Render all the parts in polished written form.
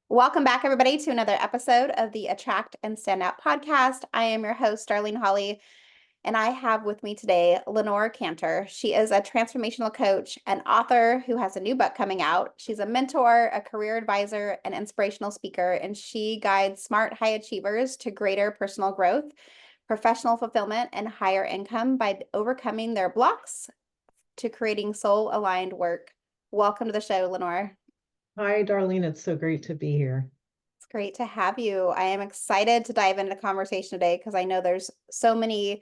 Welcome back, everybody, to another episode of the Attract and Stand Out podcast. I am your host, Darlene Hawley, and I have with me today Lenore Kantor. She is a transformational coach and author who has a new book coming out. She's a mentor, a career advisor, an inspirational speaker, and she guides smart high achievers to greater personal growth, professional fulfillment, and higher income by overcoming their blocks to creating soul-aligned work. Welcome to the show, Lenore. Hi, Darlene. It's so great to be here. It's great to have you. I am excited to dive into the conversation today because I know there's so many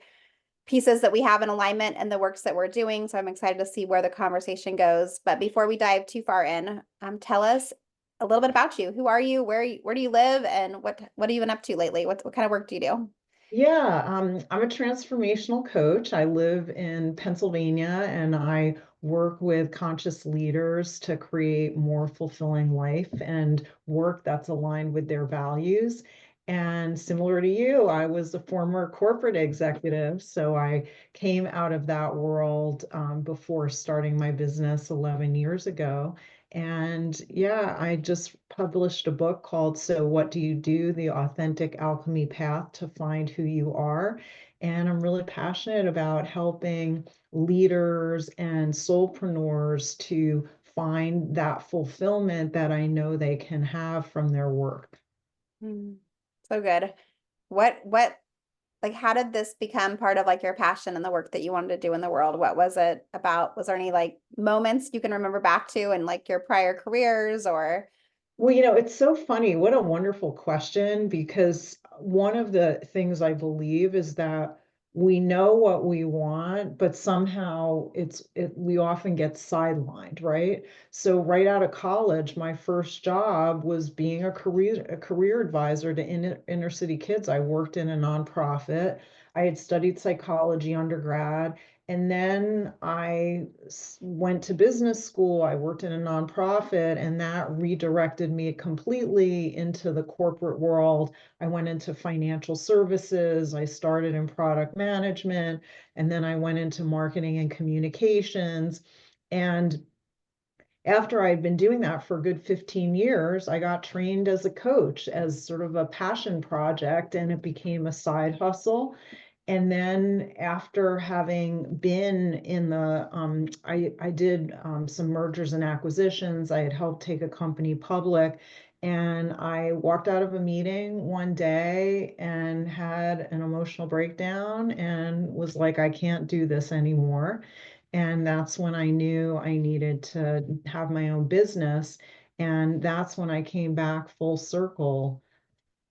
pieces that we have in alignment in the works that we're doing. So I'm excited to see where the conversation goes. But before we dive too far in, tell us a little bit about you. Who are you? Where do you live? And what have you been up to lately? What kind of work do you do? Yeah, I'm a transformational coach. I live in Pennsylvania and I work with conscious leaders to create more fulfilling life and work that's aligned with their values. And similar to you, I was a former corporate executive. So I came out of that world before starting my business 11 years ago. And yeah, I just published a book called So What Do You Do? The Authentic Alchemy Path to Find Who You Are. And I'm really passionate about helping leaders and soulpreneurs to find that fulfillment that I know they can have from their work. Hmm. So good. What like how did this become part of like your passion and the work that you wanted to do in the world? What was it about? Was there any like moments you can remember back to in like your prior careers or Well, it's so funny. What a wonderful question, because one of the things I believe is that we know what we want, but somehow we often get sidelined, right? So right out of college, my first job was being a career advisor to inner city kids. I worked in a nonprofit. I had studied psychology undergrad. And then went to business school. I worked in a nonprofit, and that redirected me completely into the corporate world. I went into financial services. I started in product management, and then I went into marketing and communications. And after I'd been doing that for a good 15 years, I got trained as a coach as sort of a passion project, and it became a side hustle. And then after having been in I did some mergers and acquisitions. I had helped take a company public, and I walked out of a meeting one day and had an emotional breakdown and was like, I can't do this anymore. And that's when I knew I needed to have my own business. And that's when I came back full circle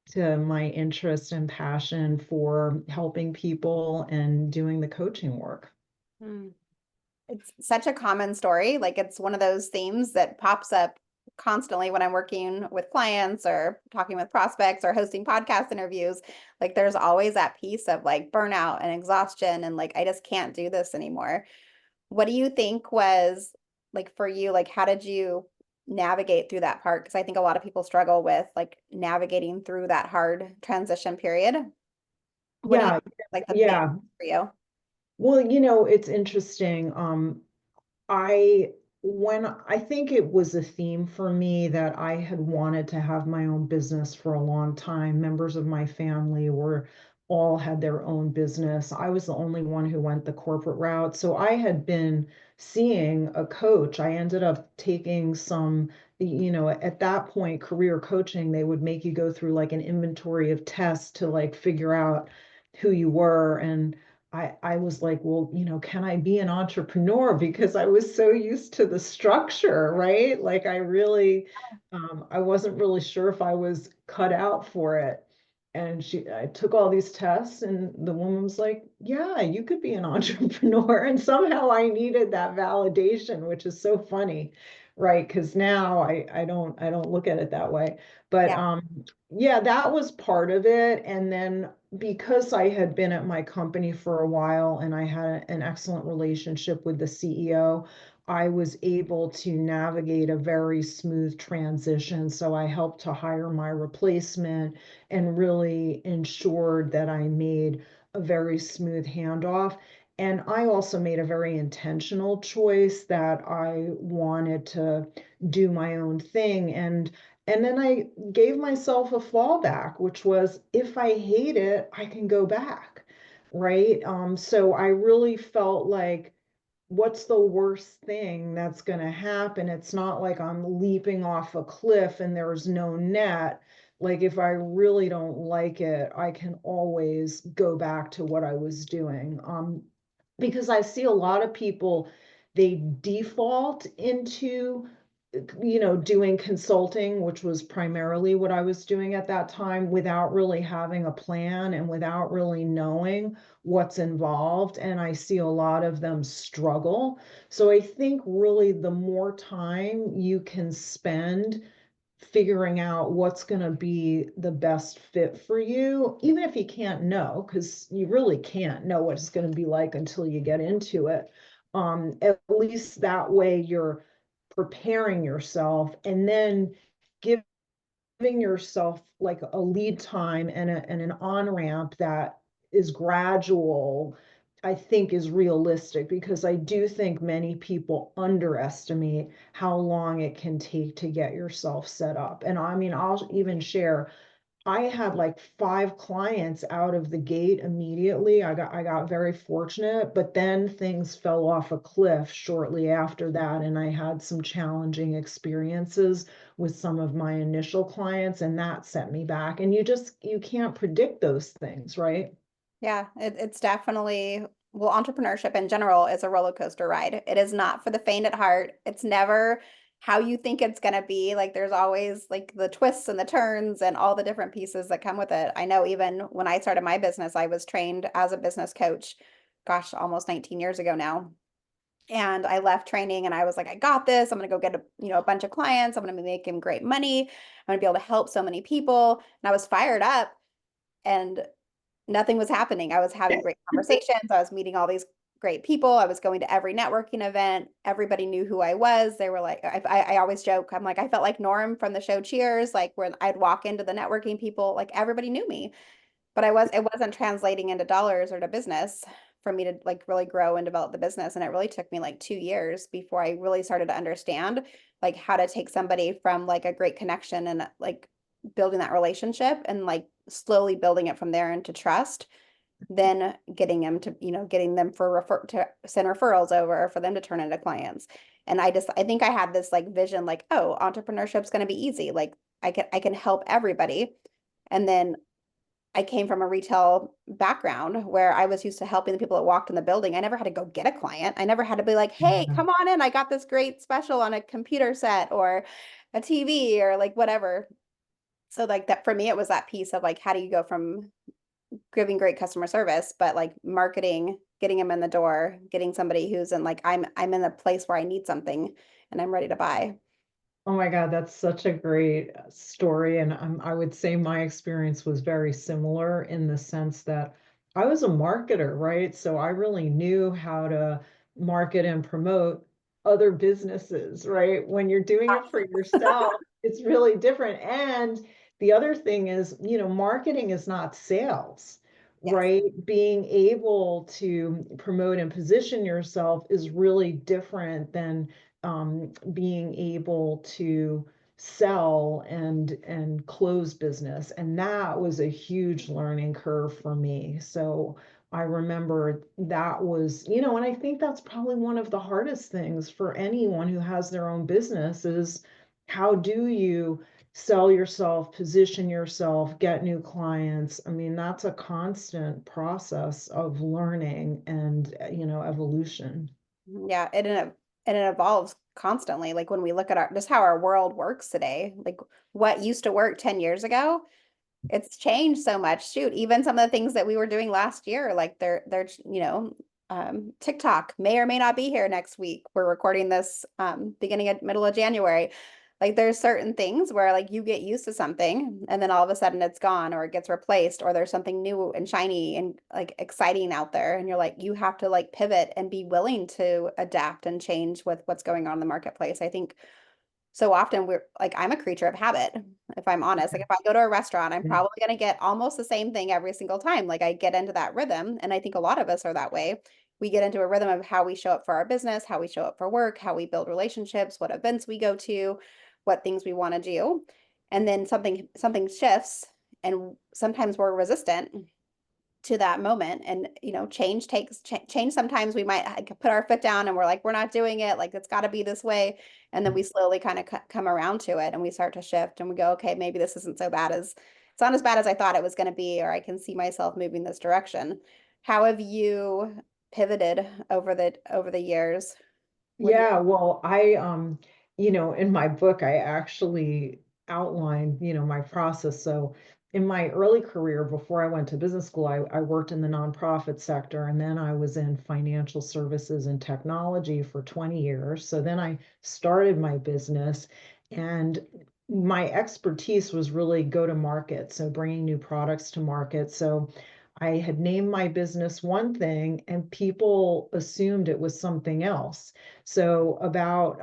to my interest and passion for helping people and doing the coaching work. Hmm. It's such a common story. Like it's one of those themes that pops up constantly when I'm working with clients or talking with prospects or hosting podcast interviews. Like there's always that piece of like burnout and exhaustion and like I just can't do this anymore. What do you think was like for you, like how did you navigate through that part? Because I think a lot of people struggle with like navigating through that hard transition period. What do you Yeah, think is, like the big yeah. for you? Well, it's interesting. I when I think it was a theme for me that I had wanted to have my own business for a long time. Members of my family were all had their own business. I was the only one who went the corporate route. So I had been seeing a coach. I ended up taking at that point, career coaching, they would make you go through like an inventory of tests to like figure out who you were. And I was like, well, can I be an entrepreneur? Because I was so used to the structure, right? Like I wasn't really sure if I was cut out for it. And I took all these tests, and the woman was like, yeah, you could be an entrepreneur. And somehow I needed that validation, which is so funny, right? Because now I don't look at it that way. But Yeah. yeah, that was part of it. And then because I had been at my company for a while and I had an excellent relationship with the CEO, I was able to navigate a very smooth transition. So I helped to hire my replacement and really ensured that I made a very smooth handoff. And I also made a very intentional choice that I wanted to do my own thing. And then I gave myself a fallback, which was if I hate it, I can go back. Right. So I really felt like, what's the worst thing that's going to happen? It's not like I'm leaping off a cliff and there's no net. Like, if I really don't like it, I can always go back to what I was doing. Because I see a lot of people, they default into, doing consulting, which was primarily what I was doing at that time, without really having a plan and without really knowing what's involved. And I see a lot of them struggle. So I think really the more time you can spend figuring out what's going to be the best fit for you, even if you can't know, because you really can't know what it's going to be like until you get into it. At least that way you're preparing yourself, and then giving yourself like a lead time and an on ramp that is gradual, I think is realistic, because I do think many people underestimate how long it can take to get yourself set up. And I mean, I'll even share, I had like 5 clients out of the gate immediately. I got very fortunate, but then things fell off a cliff shortly after that, and I had some challenging experiences with some of my initial clients, and that set me back. And you can't predict those things, right? Yeah, it's definitely, well, entrepreneurship in general is a roller coaster ride. It is not for the faint at heart. It's never how you think it's going to be. Like there's always like the twists and the turns and all the different pieces that come with it. I know even when I started my business, I was trained as a business coach, gosh, almost 19 years ago now. And I left training and I was like, I got this. I'm going to go get a bunch of clients. I'm going to be making great money. I'm going to be able to help so many people. And I was fired up. And nothing was happening. I was having great conversations. I was meeting all these great people. I was going to every networking event. Everybody knew who I was. They were like, I always joke. I'm like, I felt like Norm from the show Cheers, like when I'd walk into the networking people, like everybody knew me, but it wasn't translating into dollars or to business for me to like really grow and develop the business. And it really took me like 2 years before I really started to understand like how to take somebody from like a great connection and like building that relationship and like slowly building it from there into trust, then getting them to, getting them for to send referrals over for them to turn into clients. And I think I had this like vision, like, oh, entrepreneurship's going to be easy. Like I can help everybody. And then I came from a retail background where I was used to helping the people that walked in the building. I never had to go get a client. I never had to be like, hey, come on in. I got this great special on a computer set or a TV or like whatever. So like that for me, it was that piece of like, how do you go from giving great customer service, but like marketing, getting them in the door, getting somebody who's in like, I'm in a place where I need something and I'm ready to buy. Oh my God, that's such a great story. And I would say my experience was very similar in the sense that I was a marketer, right? So I really knew how to market and promote other businesses, right? When you're doing it for yourself, it's really different. And the other thing is, marketing is not sales, Yes. right? Being able to promote and position yourself is really different than being able to sell and close business. And that was a huge learning curve for me. So I remember that was, and I think that's probably one of the hardest things for anyone who has their own business is, how do you sell yourself, position yourself, get new clients? I mean, that's a constant process of learning and, evolution. Yeah, and it evolves constantly. Like when we look at our just how our world works today, like what used to work 10 years ago, it's changed so much. Shoot, even some of the things that we were doing last year, like they're TikTok may or may not be here next week. We're recording this beginning of middle of January. Like there's certain things where like you get used to something and then all of a sudden it's gone or it gets replaced or there's something new and shiny and like exciting out there and you're like you have to like pivot and be willing to adapt and change with what's going on in the marketplace. I think so often we're like I'm a creature of habit, if I'm honest. Like if I go to a restaurant, I'm Yeah. probably going to get almost the same thing every single time. Like I get into that rhythm and I think a lot of us are that way. we get into a rhythm of how we show up for our business, how we show up for work, how we build relationships, what events we go to, what things we want to do. And then something shifts, and sometimes we're resistant to that moment. And change takes change. Sometimes we might put our foot down and we're like, we're not doing it, like it's got to be this way. And then we slowly kind of come around to it, and we start to shift, and we go, okay, maybe this isn't so bad as it's not as bad as I thought it was going to be, or I can see myself moving this direction. How have you pivoted over the years with your Yeah, well, in my book, I actually outlined, my process. So in my early career, before I went to business school, I worked in the nonprofit sector, and then I was in financial services and technology for 20 years. So then I started my business, and my expertise was really go to market, so bringing new products to market. So I had named my business one thing, and people assumed it was something else. So about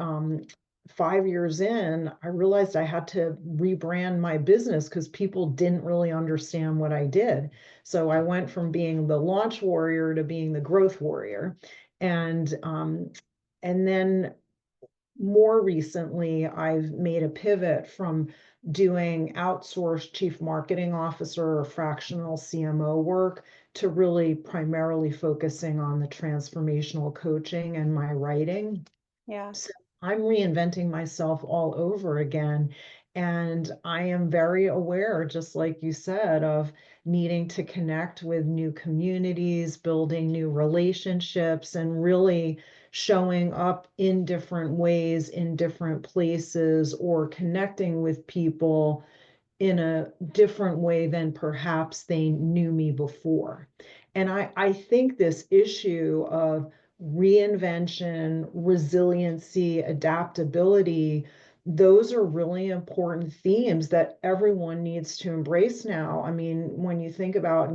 5 years in, I realized I had to rebrand my business because people didn't really understand what I did. So I went from being the launch warrior to being the growth warrior. And and then more recently, I've made a pivot from doing outsourced chief marketing officer or fractional CMO work to really primarily focusing on the transformational coaching and my writing. yeah So I'm reinventing myself all over again. And I am very aware, just like you said, of needing to connect with new communities, building new relationships, and really showing up in different ways in different places or connecting with people in a different way than perhaps they knew me before. And I think this issue of reinvention, resiliency, adaptability, those are really important themes that everyone needs to embrace now. I mean, when you think about,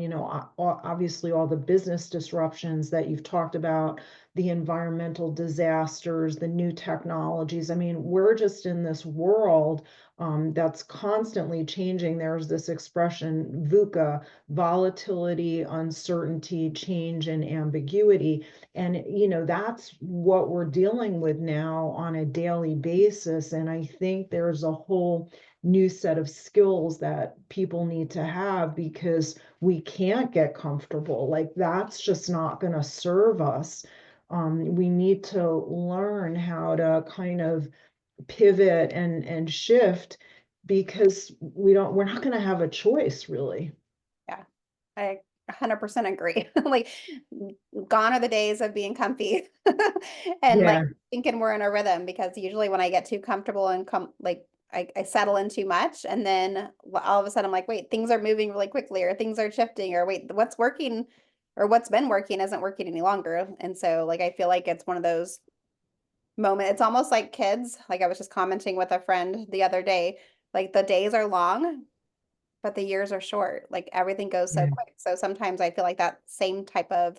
obviously all the business disruptions that you've talked about, the environmental disasters, the new technologies, I mean, we're just in this world that's constantly changing. There's this expression, VUCA, volatility, uncertainty, change, and ambiguity. And, that's what we're dealing with now on a daily basis. And I think there's a whole new set of skills that people need to have because we can't get comfortable. Like, that's just not going to serve us. We need to learn how to kind of pivot and shift because we're not going to have a choice really. yeah I 100% agree. Like, gone are the days of being comfy and like Yeah, thinking we're in a rhythm, because usually when I get too comfortable and I settle in too much, and then all of a sudden I'm like, wait, things are moving really quickly, or things are shifting, or wait, what's working or what's been working isn't working any longer. And so like I feel like it's one of those moments. It's almost like kids. Like, I was just commenting with a friend the other day, like the days are long, but the years are short. Like, everything goes so yeah, quick. So sometimes I feel like that same type of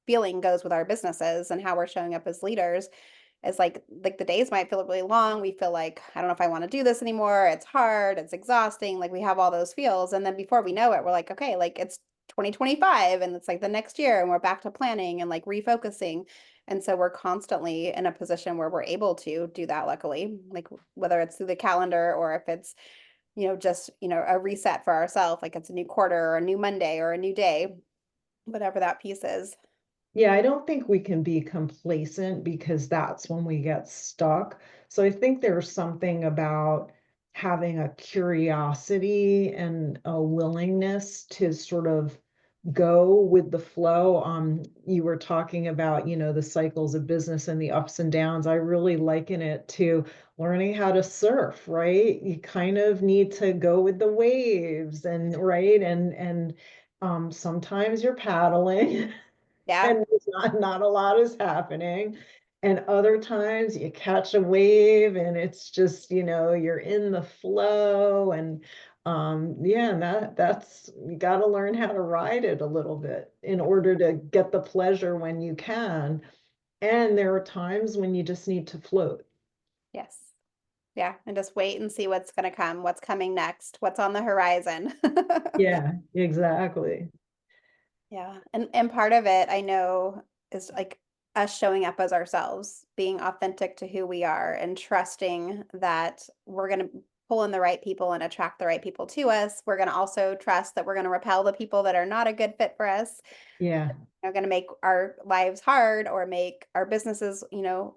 feeling goes with our businesses and how we're showing up as leaders. Is like the days might feel really long. We feel like, I don't know if I want to do this anymore. It's hard, it's exhausting. Like, we have all those feels. And then before we know it, we're like, okay, like it's 2025, and it's like the next year, and we're back to planning and like refocusing. And so we're constantly in a position where we're able to do that, luckily, like whether it's through the calendar, or if it's just a reset for ourselves, like it's a new quarter or a new Monday or a new day, whatever that piece is. yeah, I don't think we can be complacent because that's when we get stuck. So I think there's something about having a curiosity and a willingness to sort of go with the flow. You were talking about, the cycles of business and the ups and downs. I really liken it to learning how to surf, right? You kind of need to go with the waves and right. And sometimes you're paddling Yeah. and there's not a lot is happening. And other times you catch a wave and it's just, you're in the flow. And yeah, and that's you got to learn how to ride it a little bit in order to get the pleasure when you can. And there are times when you just need to float. Yes. Yeah. And just wait and see what's going to come, what's coming next, what's on the horizon. Yeah, exactly. Yeah. And part of it, I know. is like us showing up as ourselves, being authentic to who we are, and trusting that we're going to pull in the right people and attract the right people to us. We're going to also trust that we're going to repel the people that are not a good fit for us, Yeah. are going to make our lives hard or make our businesses,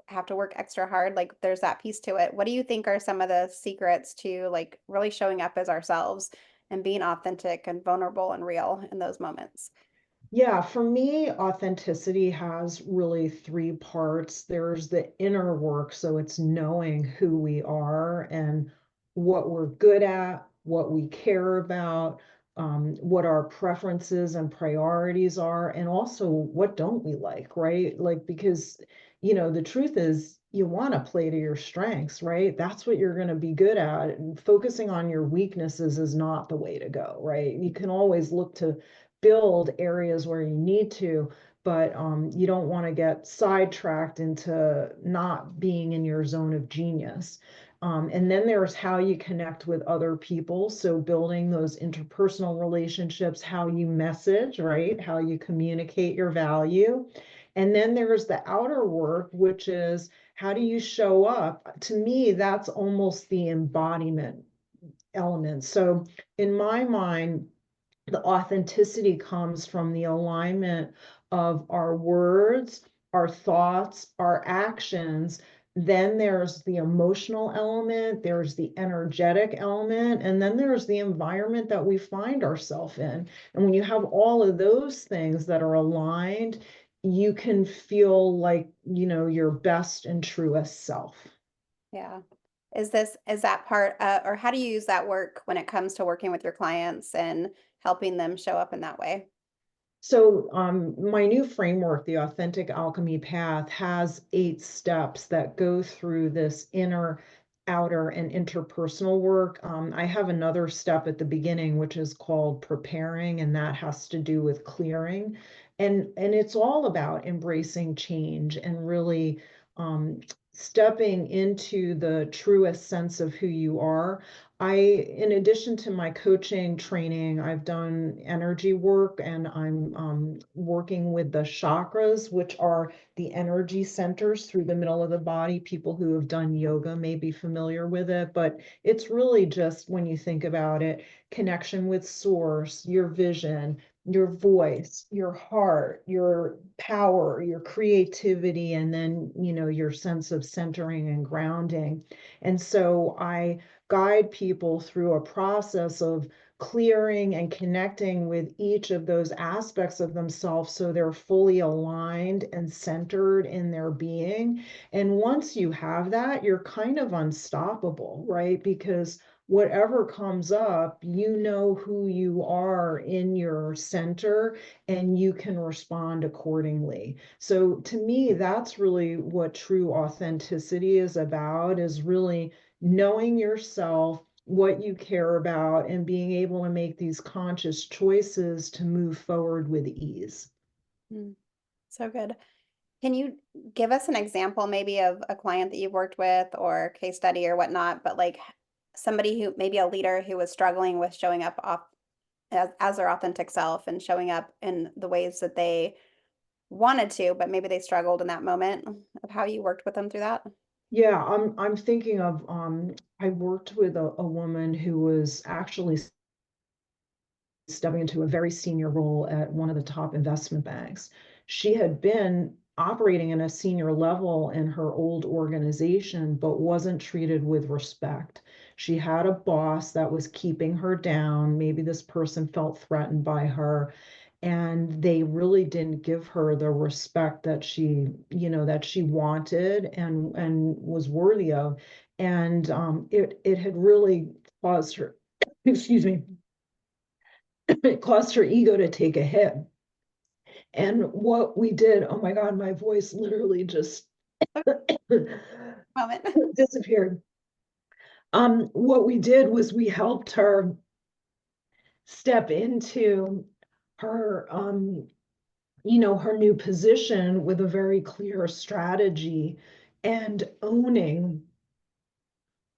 have to work extra hard. Like there's that piece to it. What do you think are some of the secrets to like really showing up as ourselves and being authentic and vulnerable and real in those moments? Yeah, for me, authenticity has really three parts. There's the inner work, so it's knowing who we are and what we're good at, what we care about, what our preferences and priorities are, and also what don't we like, right? Like, because, the truth is, you want to play to your strengths, right? That's what you're going to be good at. And focusing on your weaknesses is not the way to go, right? You can always look to build areas where you need to, but you don't want to get sidetracked into not being in your zone of genius. And then there's how you connect with other people. So building those interpersonal relationships, how you message, right? How you communicate your value. And then there's the outer work, which is how do you show up? To me, that's almost the embodiment element. So in my mind, the authenticity comes from the alignment of our words, our thoughts, our actions. Then there's the emotional element, there's the energetic element, and then there's the environment that we find ourselves in. And when you have all of those things that are aligned, you can feel like, your best and truest self. Yeah. Is that part, or how do you use that work when it comes to working with your clients and helping them show up in that way? So, my new framework, the Authentic Alchemy Path, has 8 steps that go through this inner, outer, and interpersonal work. I have another step at the beginning, which is called preparing, and that has to do with clearing. And it's all about embracing change and really stepping into the truest sense of who you are. In addition to my coaching training, I've done energy work and I'm working with the chakras, which are the energy centers through the middle of the body. People who have done yoga may be familiar with it, but it's really just, when you think about it, connection with source, your vision, your voice, your heart, your power, your creativity, and then, your sense of centering and grounding. And so I guide people through a process of clearing and connecting with each of those aspects of themselves so they're fully aligned and centered in their being. And once you have that, you're kind of unstoppable, right? Because whatever comes up, you know who you are in your center and you can respond accordingly. So to me, that's really what true authenticity is about, is really knowing yourself, what you care about, and being able to make these conscious choices to move forward with ease. Mm, so good. Can you give us an example maybe of a client that you've worked with or case study or whatnot, but like somebody who maybe a leader who was struggling with showing up off as their authentic self and showing up in the ways that they wanted to, but maybe they struggled in that moment of how you worked with them through that? Yeah, I'm thinking of I worked with a woman who was actually stepping into a very senior role at one of the top investment banks. She had been operating in a senior level in her old organization, but wasn't treated with respect. She had a boss that was keeping her down. Maybe this person felt threatened by her, and they really didn't give her the respect that she wanted and was worthy of. And it had really caused her, excuse me, it caused her ego to take a hit. And what we did, oh my God, my voice literally just Moment. disappeared. What we did was we helped her step into her, her new position with a very clear strategy and owning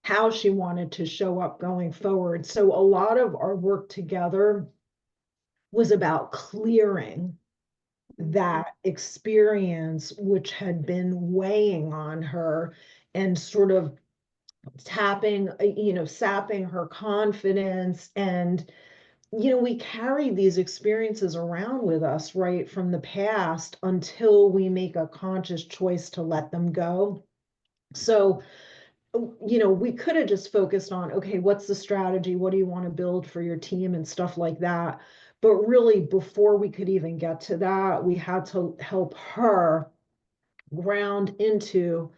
how she wanted to show up going forward. So a lot of our work together was about clearing Mm. that experience, which had been weighing on her and sort of tapping, sapping her confidence. And, we carry these experiences around with us, right, from the past until we make a conscious choice to let them go. So, we could have just focused on, okay, what's the strategy? What do you want to build for your team and stuff like that? But really, before we could even get to that, we had to help her ground into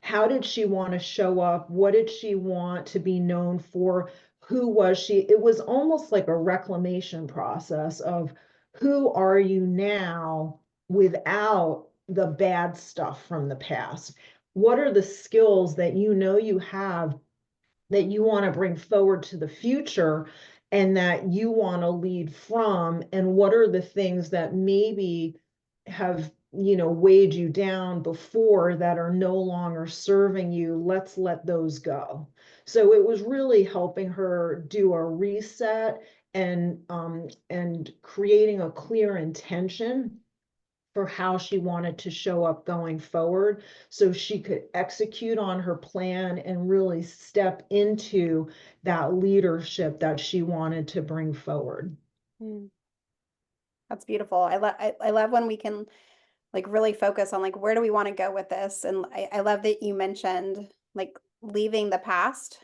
how did she want to show up? What did she want to be known for? Who was she? It was almost like a reclamation process of who are you now without the bad stuff from the past? What are the skills that you have that you want to bring forward to the future and that you want to lead from? And what are the things that maybe have weighed you down before that are no longer serving you? Let's let those go. So it was really helping her do a reset and creating a clear intention for how she wanted to show up going forward so she could execute on her plan and really step into that leadership that she wanted to bring forward. Mm. That's beautiful. I love when we can like really focus on like where do we want to go with this? And I love that you mentioned like leaving the past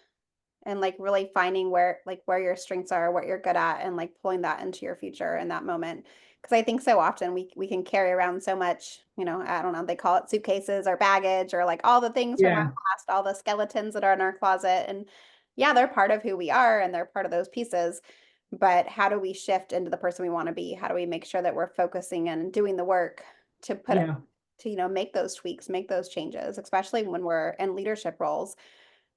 and like really finding where your strengths are, what you're good at, and like pulling that into your future in that moment. Because I think so often we can carry around so much, I don't know, they call it suitcases or baggage or like all the things from our Yeah, past, all the skeletons that are in our closet. And yeah, they're part of who we are and they're part of those pieces. But how do we shift into the person we want to be? How do we make sure that we're focusing and doing the work to put it yeah, to, make those tweaks, make those changes, especially when we're in leadership roles.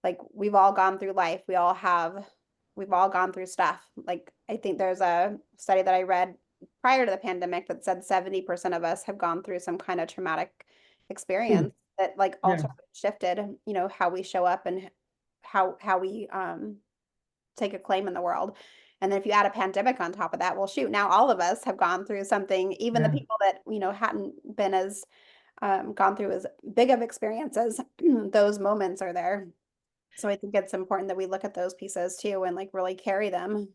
Like we've all gone through life. We've all gone through stuff. Like I think there's a study that I read prior to the pandemic that said 70% of us have gone through some kind of traumatic hmm, experience that like yeah, altered, shifted, how we show up and how we take a claim in the world. And then if you add a pandemic on top of that, well, shoot, now all of us have gone through something, even the yeah. people that, hadn't been as gone through as big of experiences, those moments are there. So I think it's important that we look at those pieces too and like really carry them.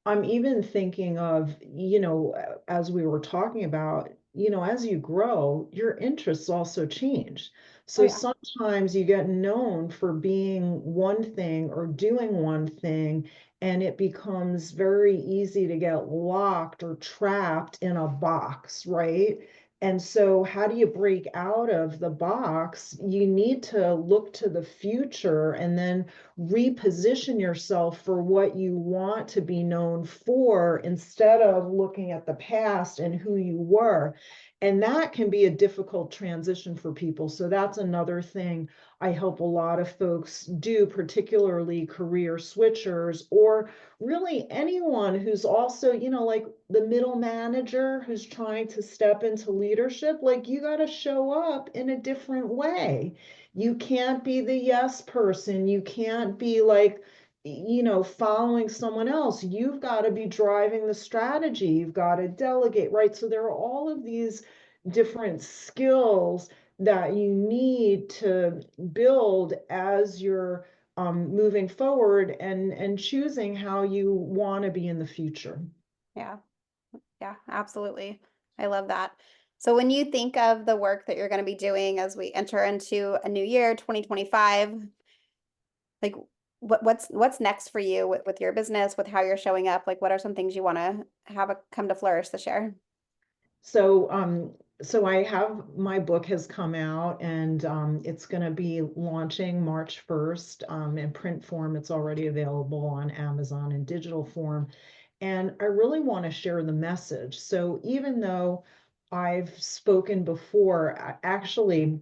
I'm even thinking of, as we were talking about, as you grow, your interests also change. Oh So yeah. sometimes you get known for being one thing or doing one thing, and it becomes very easy to get locked or trapped in a box, right? And so, how do you break out of the box? You need to look to the future and then reposition yourself for what you want to be known for instead of looking at the past and who you were. And that can be a difficult transition for people. So that's another thing I help a lot of folks do, particularly career switchers or really anyone who's also, like the middle manager who's trying to step into leadership. Like you got to show up in a different way. You can't be the yes person. You can't be like, following someone else. You've got to be driving the strategy. You've got to delegate, right? So there are all of these different skills that you need to build as you're moving forward and choosing how you want to be in the future. Yeah. Yeah, absolutely. I love that. So when you think of the work that you're going to be doing as we enter into a new year, 2025, like what's next for you with your business, with how you're showing up? Like what are some things you want to have come to flourish this year? So, so I have my book has come out and it's going to be launching March 1st in print form. It's already available on Amazon in digital form. And I really want to share the message. So even though I've spoken before, actually,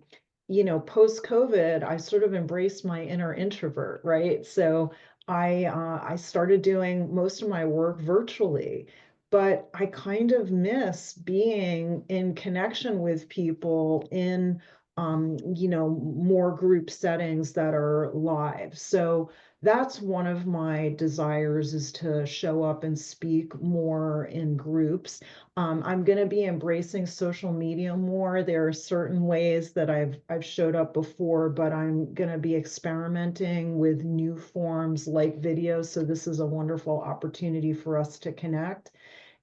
post COVID, I sort of embraced my inner introvert, right? So I started doing most of my work virtually, but I kind of miss being in connection with people in more group settings that are live. So that's one of my desires, is to show up and speak more in groups. I'm going to be embracing social media more. There are certain ways that I've showed up before, but I'm going to be experimenting with new forms like video. So this is a wonderful opportunity for us to connect.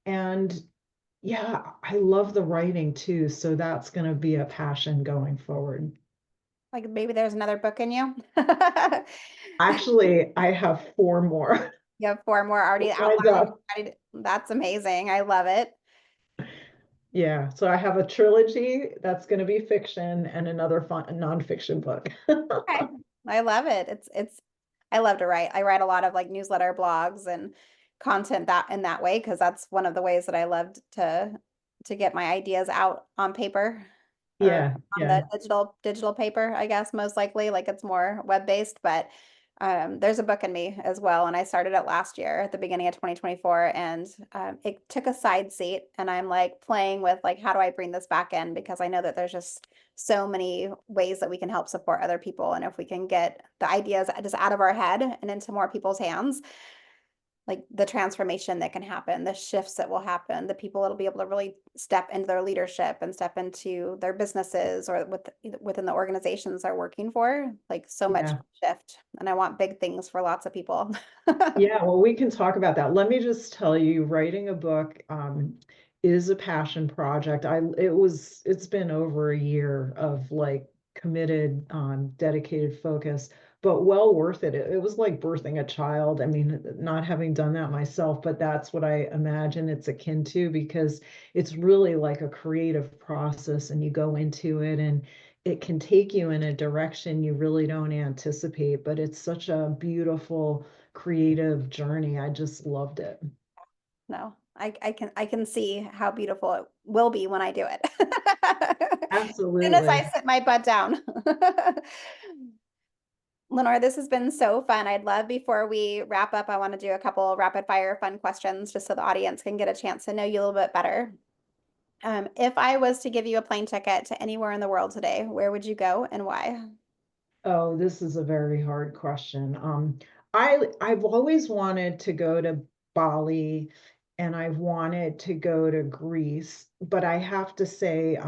And yeah, I love the writing too. So that's going to be a passion going forward. Like maybe there's another book in you. Actually, I have four more You have four more already lined outlined. up. That's amazing. I love it. Yeah, so I have a trilogy that's going to be fiction and another fun nonfiction book. Okay. I love it. I love to write. I write a lot of like newsletter blogs and content that in that way because that's one of the ways that I loved to get my ideas out on paper or Yeah, on yeah, the digital paper, I guess most likely like it's more web-based, but there's a book in me as well, and I started it last year at the beginning of 2024, and it took a side seat, and I'm like playing with like how do I bring this back in because I know that there's just so many ways that we can help support other people, and if we can get the ideas just out of our head and into more people's hands, like the transformation that can happen, the shifts that will happen, the people that'll be able to really step into their leadership and step into their businesses or within the organizations they're working for, like so much yeah. shift. And I want big things for lots of people. Yeah, well, we can talk about that. Let me just tell you, writing a book is a passion project. It's been over a year of like committed, dedicated focus, but well worth it. It was like birthing a child. I mean, not having done that myself, but that's what I imagine it's akin to, because it's really like a creative process and you go into it and it can take you in a direction you really don't anticipate, but it's such a beautiful creative journey. I just loved it. No, I can see how beautiful it will be when I do it. As soon as I Absolutely. sit my butt down. Lenore, this has been so fun. I'd love before we wrap up, I want to do a couple rapid fire fun questions just so the audience can get a chance to know you a little bit better. If I was to give you a plane ticket to anywhere in the world today, where would you go and why? Oh, this is a very hard question. I've always wanted to go to Bali and I've wanted to go to Greece, but I have to say,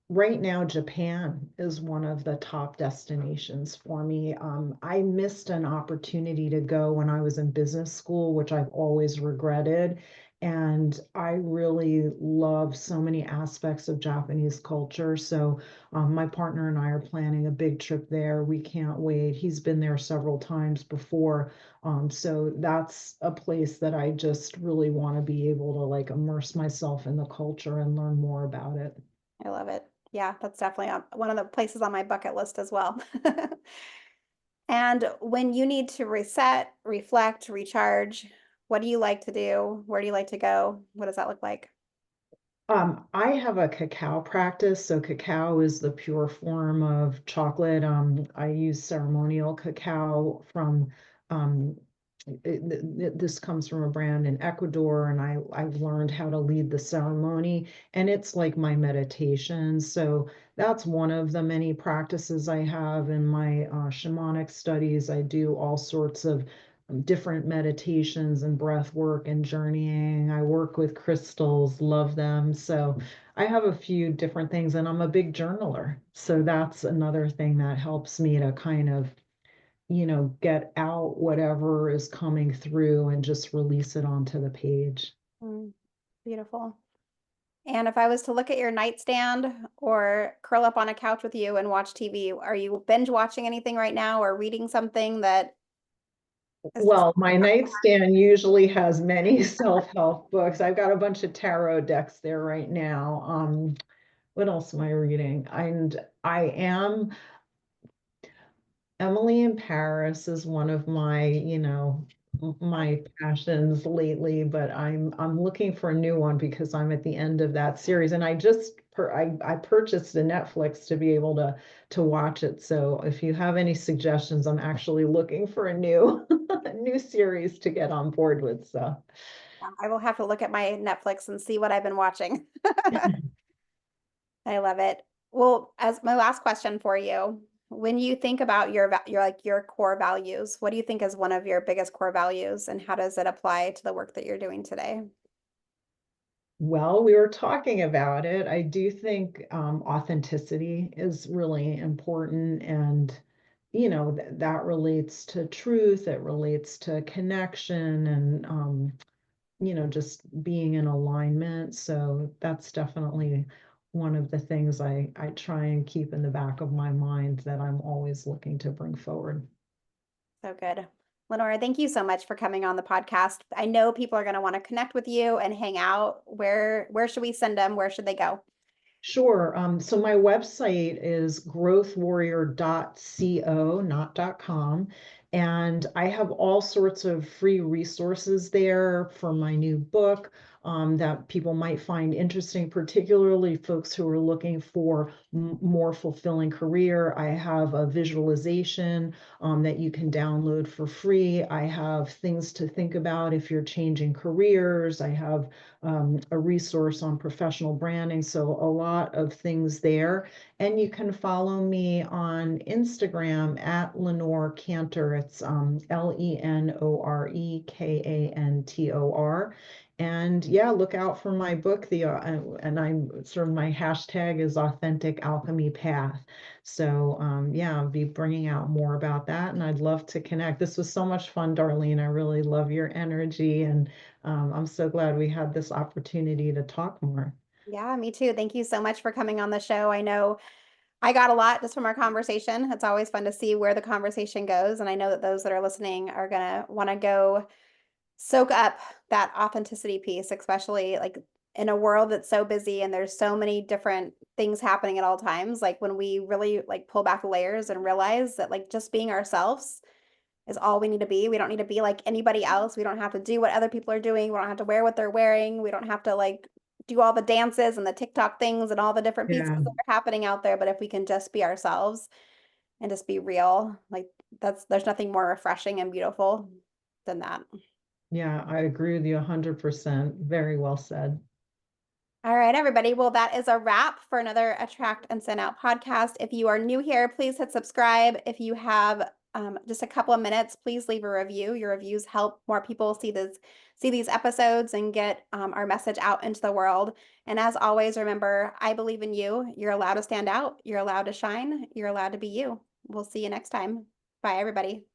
right now, Japan is one of the top destinations for me. I missed an opportunity to go when I was in business school, which I've always regretted. And I really love so many aspects of Japanese culture. So, my partner and I are planning a big trip there. We can't wait. He's been there several times before. So that's a place that I just really want to be able to like immerse myself in the culture and learn more about it. I love it. Yeah, that's definitely one of the places on my bucket list as well. And when you need to reset, reflect, recharge, what do you like to do? Where do you like to go? What does that look like? I have a cacao practice. So cacao is the pure form of chocolate. I use ceremonial cacao from, um, this comes from a brand in Ecuador, and I've learned how to lead the ceremony, and it's like my meditation. So that's one of the many practices I have in my shamanic studies. I do all sorts of different meditations and breath work and journeying. I work with crystals, love them. So I have a few different things, and I'm a big journaler. So that's another thing that helps me to kind of, get out whatever is coming through and just release it onto the page. Mm, beautiful. And if I was to look at your nightstand or curl up on a couch with you and watch TV, are you binge watching anything right now or reading something that is just Well, my nightstand usually has many self-help books. I've got a bunch of tarot decks there right now. What else am I reading? And I am Emily in Paris is one of my, my passions lately, but I'm looking for a new one because I'm at the end of that series, and I purchased a Netflix to be able to watch it. So if you have any suggestions, I'm actually looking for a new a new series to get on board with. So I will have to look at my Netflix and see what I've been watching. I love it. Well, as my last question for you, when you think about your core values, what do you think is one of your biggest core values, and how does it apply to the work that you're doing today? Well, we were talking about it. I do think authenticity is really important, and that relates to truth, it relates to connection, and just being in alignment. So that's definitely one of the things I try and keep in the back of my mind that I'm always looking to bring forward. So good. Lenore, thank you so much for coming on the podcast. I know people are going to want to connect with you and hang out. Where should we send them? Where should they go? Sure. So my website is growthwarrior.co, not .com. And I have all sorts of free resources there for my new book that people might find interesting, particularly folks who are looking for more fulfilling career. I have a visualization that you can download for free. I have things to think about if you're changing careers. I have a resource on professional branding. So a lot of things there. And you can follow me on Instagram at Lenore Kantor. It's LenoreKantor. And yeah, look out for my book. And I'm sort of my hashtag is Authentic Alchemy Path. So yeah, I'll be bringing out more about that, and I'd love to connect. This was so much fun, Darlene. I really love your energy, and I'm so glad we had this opportunity to talk more. Yeah, me too. Thank you so much for coming on the show. I know I got a lot just from our conversation. It's always fun to see where the conversation goes. And I know that those that are listening are going to want to go soak up that authenticity piece, especially like in a world that's so busy and there's so many different things happening at all times. Like when we really like pull back the layers and realize that like just being ourselves is all we need to be. We don't need to be like anybody else. We don't have to do what other people are doing. We don't have to wear what they're wearing. We don't have to like do all the dances and the TikTok things and all the different pieces Yeah, that are happening out there. But if we can just be ourselves and just be real, like there's nothing more refreshing and beautiful than that. yeah, I agree with you 100%. Very well said. All right, everybody. Well, that is a wrap for another Attract and Send Out podcast. If you are new here, please hit subscribe. If you have just a couple of minutes, please leave a review. Your reviews help more people see these episodes and get our message out into the world. And as always, remember, I believe in you. You're allowed to stand out. You're allowed to shine. You're allowed to be you. We'll see you next time. Bye, everybody.